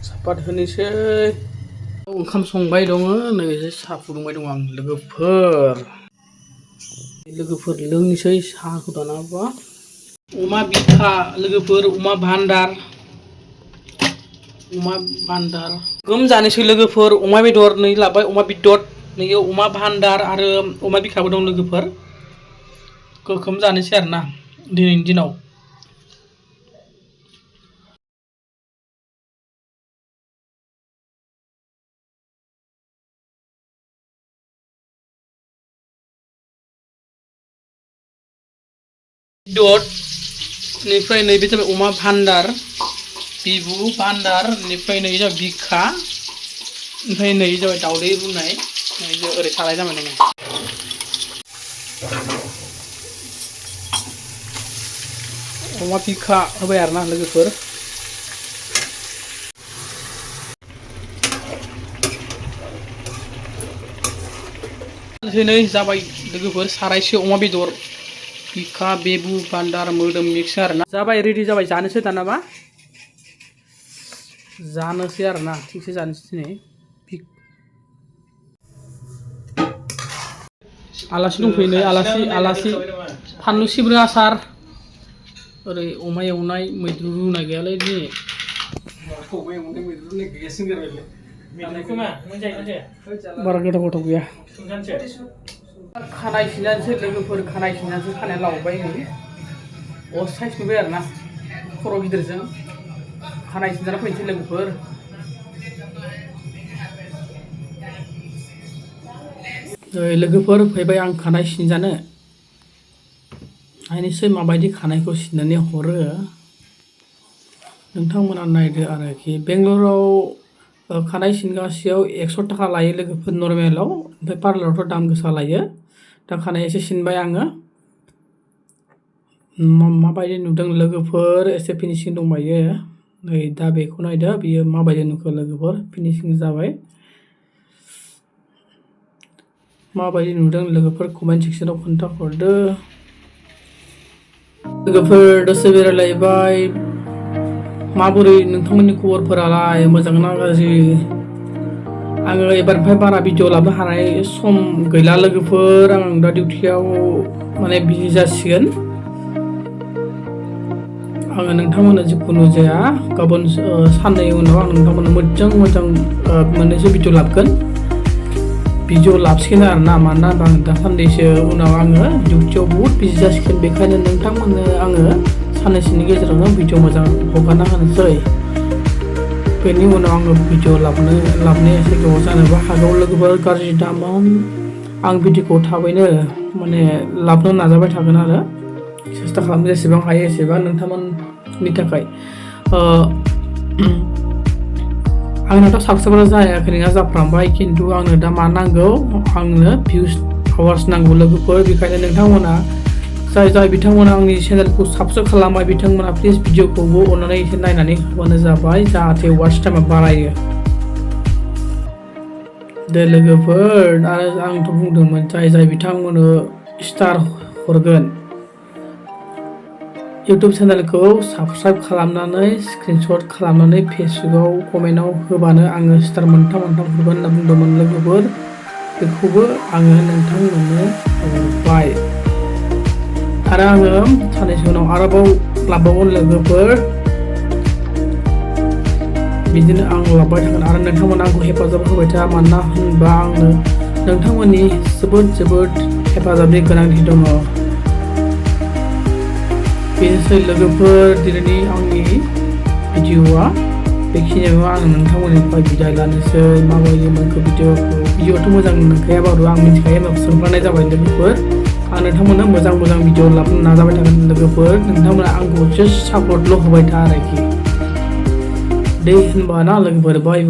सापात होनोसै ओंखाम संबाय दङ नै एसे साहा फुदुंबाय दङ आं लोगोफोर लोंनोसै साहाखौ दानाबा अमा बिखा लोगोफोर अमा भान्दार गोम जानोसै लोगोफोर अमा बेदर नै लाबाय अमा बेदर नै अमा भान्दार आरो अमा बिखाबो दं लोगोफोर गोखोम जानोसै आरोना दिनैनि दिनाव बेदरनिफ्राय नैबे जाबाय अमा भान्दार बिबु भान्दार निफ्राय नै जाबाय बिखा ओमफ्राय नै जाबाय दावदै रुनाय नै ओरै सालाय जाबाय दङ अमा बिखा होबाय आरोना लोगोफोर नै जाबाय लोगोफोर सारायसे अमा बेदर बिखा बेबु भान्दार मोदोम मिक्स आरोना जाबाय रेडि जाबाय जानोसै दानाबा जानोसै आरोना थिगसे जानोसै दिनै आलासि दंफैयो नै आलासि फानलु सिब्रु आसार ओरै अमा एवनाय मैद्रु रुनाय गैयालै दिनै बारा गोथाव गैया खानाय सिनजानोसै लोगोफोर खानाय सिनजानोसै खानाया लावबाय नै अस साइज नुबाय आरोना खर' गिदिरजों खानाय सिनजाना फैनोसै लोगोफोर लोगोफोर फैबाय आं खानाय सिनजानो नायनोसै माबायदि खानायखौ सिननानै हरो नोंथांमोना नायदो आरोखि बेंगलराव खानाय सिनगासेयाव 100 थाखा लायो लोगोफोर नर्मेलाव ओमफ्राय पार्लारावथ' दाम गोसा लायो दा खानाय एसे सिनबाय आङो माबायदि नुदों लोगोफोर एसे फिनिशिं दंबायो नै दा बेखौ नायदो बियो माबायदि नुखो लोगोफोर फिनिशिं जाबाय माबायदि नुदों लोगोफोर कमेन्ट सेक्सनाव खोन्थाहरदो लोगोफोर दसे बेरायलायबाय माबोरै नोंथांमोननि खबरफोरालाय मोजां ना गाज्रि आङो एबारनिफ्राय बारा भिडिअ लाबोनो हानाय सम गैला लोगोफोर आं दा डिउटियाव माने बिजि जासिगोन आङो नोंथांमोननो जिखुनु जाया गाबोन साननै उनाव आं नोंथांमोननो मोजां मोननैसो भिडिअ लाबोगोन भिडिअ लाबसिगोन आरोना मानोना आं दासान्नैसो उनाव आङो डिउटियाव बहुद बिजि जासिगोन बेखायनो नोंथांमोननो आङो साननैसोनि गेजेरावनो भिडिअ मोजां हगारना होनोसै बेनि उनाव आङो भिडिअ लाबोनाया एसे गोबाव जानोबो हागौ लोगोफोर गाज्रि दामोन आं भिडिअखौ थाबैनो माने लाबोनो नाजाबाय थागोन आरो सेस्था खालामो जेसेबां हायो एसेबां नोंथांमोननि थाखाय आंनाथ' साबस्क्राइबार जायाखै नङा जाफ्रामबाय खिन्थु आंनो दा मा नांगौ आंनो भिउस आवार्स नांगौ लोगोफोर बेखायनो नोंथांमोना जाय बिथांमोना आंनि चेनेलखौ साबस्क्राइब खालामबाय बिथांमोना प्लिज भिडिअखौबो अननानै एसे नायनानै होबानो जाबाय जाहाथे वाच टाइमा बारायो दे लोगोफोर आरो आंथ' बुंदोंमोन जाय बिथांमोननो स्टार हरगोन इउटुब चेनेलखौ साबस्क्राइब खालामनानै स्क्रिनशट खालामनानै फेसबुकआव कमेन्टआव होबानो आङो स्टार मोनथाम हरगोन होनना बुंदोंमोन लोगोफोर बेखौबो आङो नोंथांमोननो हरबाय आरो आङो साननैसो उनाव आरोबाव लाबावगोन लोगोफोर बिदिनो आं लाबोबाय थागोन आरो नोंथांमोना आंखौ हेफाजाब होबाय था मानोना होनबा आंनो नोंथांमोननि जोबोद हेफाजाबनि गोनांथि दङ बेनोसै लोगोफोर दिनैनि आंनि भिडिअआ बेखिनियाव आं नोंथांमोननिफ्राय बिदाय लानोसै माबायदि मोनखो भिडिअआथ' मोजां नंखायाबाबो आं मिथिखायो सोंफ्रानाय जाबाय लोगोफोर आं नोंथांमोननो मोजां भिडिअ लाबोनो नाजाबाय थागोन लोगोफोर नोंथांमोना आंखौ जास्ट सापर्टल' होबाय था आरोखि दे होनबा ना लोगोफोर बाय